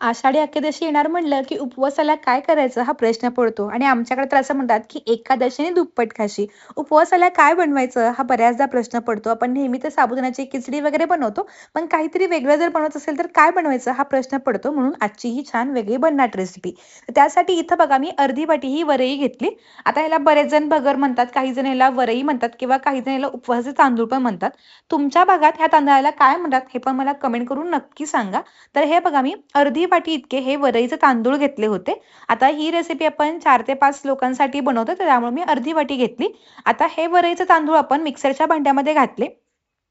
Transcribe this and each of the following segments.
आषाढी एकादशी येणार म्हणलं की उपवासाला काय करायचं हा प्रश्न पडतो आणि आमच्याकडे तर असं म्हणतात की एकादशीने दुप्पट खाशी. उपवासाला काय बनवायचं हा बऱ्याचदा प्रश्न पडतो. आपण नेहमी तर साबुदाण्याची खिचडी वगैरे बनवतो, पण काहीतरी वेगळं जर बनवायचं असेल तर काय बनवायचं हा प्रश्न पडतो. म्हणून आजची ही छान वेगळी भन्नाट रेसिपी. त्यासाठी इथं बघा मी अर्धी वाटी ही वरई घेतली. आता ह्याला बरेच जण भगर म्हणतात, काही जण ह्याला वरई म्हणतात किंवा काही जण ह्याला उपवासाचे तांदूळ पण म्हणतात. तुमच्या भागात ह्या तांदळाला काय म्हणतात हे पण मला कमेंट करून नक्की सांगा. तर हे बघा मी अर्धी वाटी इतके हे वरईचे तांदूळ घेतले होते. आता ही रेसिपी आपण 4 ते 5 लोकांसाठी बनवतो, तर त्यामुळे मी अर्धी वाटी घेतली. आता हे वरईचे तांदूळ आपण मिक्सरच्या भांड्यामध्ये घातले.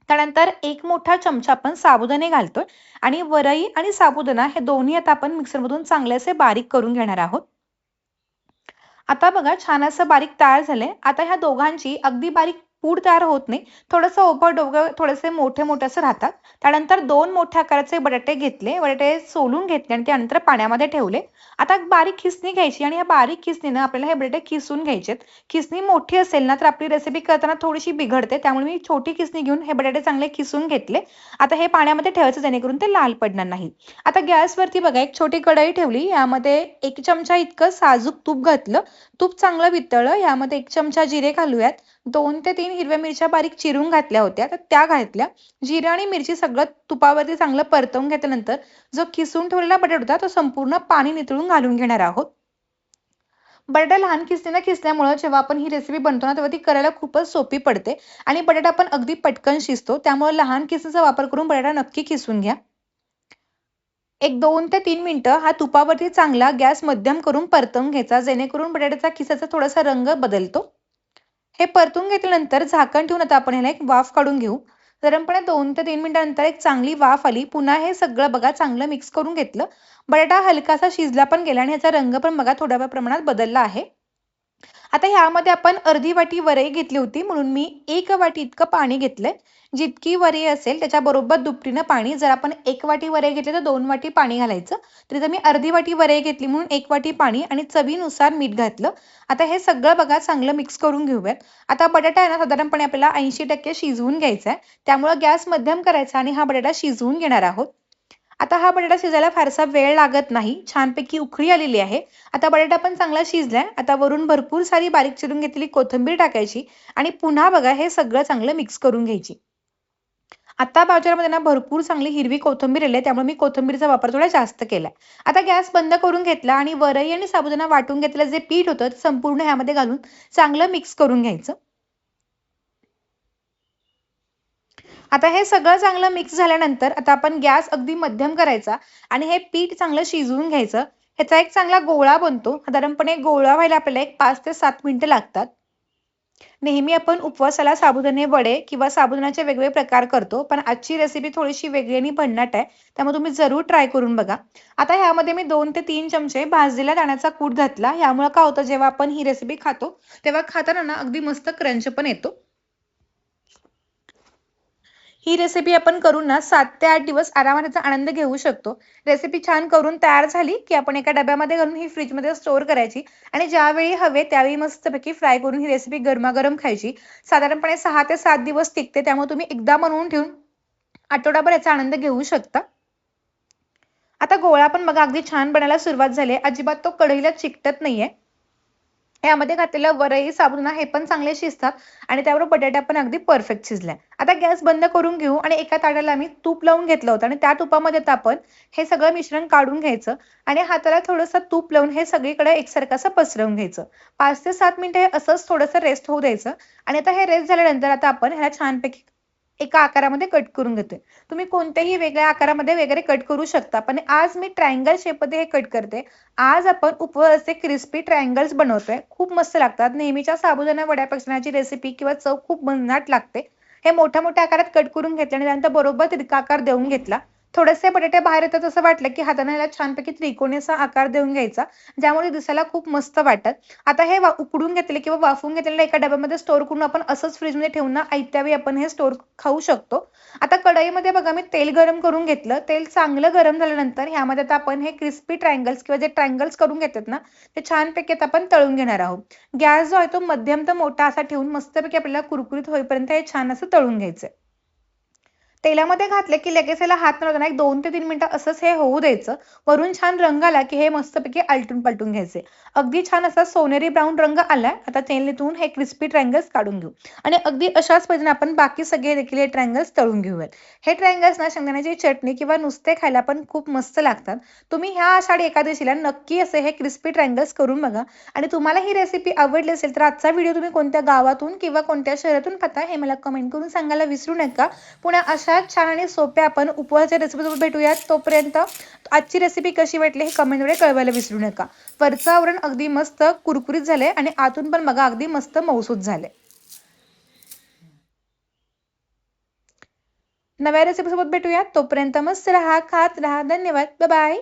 त्यानंतर एक मोठा चमचा आपण साबुदाणे घालतोय आणि वरई आणि साबुदाणा हे दोन्ही आता आपण मिक्सरमधून चांगले असे बारीक करून घेणार आहोत. आता बघा छान असं बारीक तयार झालंय. आता ह्या दोघांची अगदी बारीक पूड तयार होत नाही. थोडंसं ओबड डोबं थोडेसे मोठे-मोठे असं राहतात. त्यानंतर 2 मोठ्या आकाराचे बटाटे घेतले. बटाटे सोलून घेतले आणि त्यानंतर पाण्यामध्ये ठेवले. आता बारीक खिसणी घ्यायची आणि या बारीक खिसणीनं आपल्याला हे बटाटे खिसून घ्यायचेत. खिसणी मोठी असेल ना, तर आपली रेसिपी करताना थोडीशी बिघडते. त्यामुळे मी छोटी खिसणी घेऊन हे बटाटे चांगले खिसून घेतले. आता हे पाण्यामध्ये ठेवायचं जेणेकरून ते लाल पडणार नाहीत. आता गॅसवरती बघा एक छोटी कढई ठेवली. यामध्ये 1 चमचा इतकं साजूक तूप घातलं. तूप चांगलं वितळलं. यामध्ये 1 चमचा जिरे घालूयात. 2 ते 3 हिरव्या मिरच्या बारीक चिरून घातल्या होत्या, तर त्या घातल्या. जिरे आणि मिरची सगळं तुपावरती चांगलं परतवून घेतल्यानंतर जो किसून ठेवलेला बटाटा होता, तो संपूर्ण पाणी निथळून घालून घेणार आहोत. बटाटा लहान खिसणीने खिसल्यामुळं जेव्हा आपण ही रेसिपी बनतो ना, तेव्हा ती करायला खूपच सोपी पडते आणि बटाटा पण अगदी पटकन शिजतो. त्यामुळे लहान खिसणीचा वापर करून बटाटा नक्की खिसून घ्या. एक 2 ते 3 मिनिटं हा तुपावरती चांगला गॅस मध्यम करून परतवून घ्यायचा, जेणेकरून बटाट्याचा खिसाचा थोडासा रंग बदलतो. हे परतून घेतल्यानंतर झाकण ठेवून आता आपण ह्याला एक वाफ काढून घेऊ. साधारणपणे 2 ते 3 मिनिटांनंतर एक चांगली वाफ आली. पुन्हा हे सगळं बघा चांगलं मिक्स करून घेतलं. बटाटा हलकासा शिजला पण गेला आणि ह्याचा रंग पण बघा थोड्या प्रमाणात बदलला आहे. आता ह्यामध्ये आपण अर्धी वाटी वरई घेतली होती, म्हणून मी 1 वाटी इतकं पाणी घेतलंय. जितकी वरई असेल त्याच्या बरोबर दुपटीनं पाणी. जर आपण 1 वाटी वरई घेतली तर 2 वाटी पाणी घालायचं. तर इथं मी अर्धी वाटी वरई घेतली म्हणून 1 वाटी पाणी आणि चवीनुसार मीठ घातलं. आता हे सगळं बघा चांगलं मिक्स करून घेऊयात. आता बटाटा आहे ना साधारणपणे आपल्याला 80% शिजवून घ्यायचा आहे. त्यामुळे गॅस मध्यम करायचा आणि हा बटाटा शिजवून घेणार आहोत. आता हा बटाटा शिजायला फारसा वेळ लागत नाही. छानपैकी उकळी आलेली आहे. आता बटाटा पण चांगला शिजलाय. आता वरून भरपूर सारी बारीक चिरून घेतलेली कोथिंबीर टाकायची आणि पुन्हा बघा हे सगळं चांगलं मिक्स करून घ्यायची. आता बाजारामध्ये ना भरपूर चांगली हिरवी कोथिंबीर आली आहे, त्यामुळे मी कोथिंबीरचा वापर थोडा जास्त केलाय. आता गॅस बंद करून घेतला आणि वरई आणि साबुदाणा वाटून घेतलेलं जे पीठ होतं ते संपूर्ण ह्यामध्ये घालून चांगलं मिक्स करून घ्यायचं. आता हे सगळं चांगलं मिक्स झाल्यानंतर आता आपण गॅस अगदी मध्यम करायचा आणि हे पीठ चांगलं शिजवून घ्यायचं. ह्याचा एक चांगला गोळा बनतो. साधारणपणे गोळा व्हायला आपल्याला एक 5 ते 7 मिनिटं लागतात. नेहमी आपण उपवासाला साबुदाणे वडे किंवा साबुदाण्याचे वेगवेगळे प्रकार करतो, पण आजची रेसिपी थोडीशी वेगळी आणि भन्नाट आहे. त्यामुळे तुम्ही जरूर ट्राय करून बघा. आता ह्यामध्ये मी 2 ते 3 चमचे भाजलेल्या दाण्याचा कूट घातला. यामुळे काय होतं जेव्हा आपण ही रेसिपी खातो, तेव्हा खाताना ना अगदी मस्त क्रंच पण येतो. ही रेसिपी आपण करून ना 7 ते 8 दिवस आरामात त्याचा आनंद घेऊ शकतो. रेसिपी छान करून तयार झाली, की आपण एका डब्यामध्ये घालून ही फ्रिजमध्ये स्टोअर करायची आणि ज्यावेळी हवे त्यावेळी मस्तपैकी फ्राय करून ही रेसिपी गरमागरम खायची. साधारणपणे 6 ते 7 दिवस टिकते, त्यामुळे तुम्ही एकदा बनवून ठेवून आठवडाभर याचा आनंद घेऊ शकता. आता गोळा पण बघा अगदी छान बनायला सुरुवात झाली आहे. अजिबात तो कढईला चिकटत नाहीये. यामध्ये घातलेलं वरई, साबुदाणा हे पण चांगले शिजतात आणि त्याबरोबर बटाटा पण अगदी परफेक्ट शिजलाय. आता गॅस बंद करून घेऊ आणि एका ताटाला मी तूप लावून घेतलं होतं आणि त्या तुपामध्ये आता आपण हे सगळं मिश्रण काढून घ्यायचं आणि हाताला थोडंसं तूप लावून हे सगळीकडे एकसारखं असं पसरवून घ्यायचं. 5 ते 7 मिनिटं हे असंच थोडंसं रेस्ट होऊ द्यायचं आणि आता हे रेस्ट झाल्यानंतर आता आपण ह्याला छानपैकी एका आकारामध्ये कट करून घेतोय. तुम्ही कोणत्याही वेगळ्या आकारामध्ये वगैरे कट करू शकता, पण आज मी ट्रायंगल शेपमध्ये हे कट करते. आज आपण उपवासाचे क्रिस्पी ट्रायंगल्स बनवतोय. खूप मस्त लागतात. नेहमीच्या साबुदाणा वड्यापेक्षा याची रेसिपी किंवा चव खूप भन्नाट लागते. हे मोठ्या-मोठ्या आकारात कट करून घेतले आणि त्यानंतर बरोबर तिरका आकार देऊन घेतला. थोडेसे बटाटे बाहेर येतात असं वाटलं, की हाताने याला छानपैकी त्रिकोणी असा आकार देऊन घ्यायचा, ज्यामुळे दिसायला खूप मस्त वाटतात. आता हे उकडून घेतलेले किंवा वाफवून घेतलेले एका डब्यामध्ये स्टोअर करून आपण असंच फ्रिजमध्ये ठेवून ना आयत्या वेळी आपण हे स्टोअर खाऊ शकतो. आता कढईमध्ये बघा मी तेल गरम करून घेतलं. तेल चांगलं गरम झाल्यानंतर ह्यामध्ये आता आपण हे क्रिस्पी ट्रायंगल्स किंवा जे ट्रायंगल्स करून घेतात ना, ते छानपैकी आता आपण तळून घेणार आहोत. गॅस जो आहे तो मध्यम तर मोठा असा ठेवून मस्तपैकी आपल्याला कुरकुरीत होईपर्यंत हे छान असं तळून घ्यायचंय. तेलामध्ये घातले की लगेच याला हात न लावताना एक 2 ते 3 मिनिटं असंच हे होऊ द्यायचं. वरून छान रंग आला की हे मस्तपैकी आलटून पलटून घ्यायचे. अगदी छान असा सोनेरी ब्राऊन रंग आलाय. आता तेल निथळून हे क्रिस्पी ट्रायंगल्स काढून घेऊ आणि अगदी अशाच पद्धतीने आपण बाकी सगळे देखील हे ट्रायंगल्स तळून घेऊयात. हे ट्रायंगल्स ना शेंगदाण्याची चटणी किंवा नुसते खायला पण खूप मस्त लागतात. तुम्ही ह्या आषाढी एकादशीला नक्की असे हे क्रिस्पी ट्रायंगल्स करून बघा आणि तुम्हाला ही रेसिपी आवडली असेल तर आजचा व्हिडिओ तुम्ही कोणत्या गावातून किंवा कोणत्या शहरातून पाहता हे मला कमेंट करून सांगायला विसरू नका. पुन्हा अशाच छान आणि सोप्या आपण उपवासाच्या रेसिपीसोबत भेटूयात. तोपर्यंत आजची रेसिपी कशी वाटली हे कमेंटमध्ये कळवायला विसरू नका. वरचं आवरण अगदी मस्त कुरकुरीत झाले आणि आतून पण बघा अगदी मस्त मऊसूत झाले. नव्या रेसिपीसोबत भेटूयात. तोपर्यंत मस्त राहा, खात राहा. धन्यवाद. Bye bye.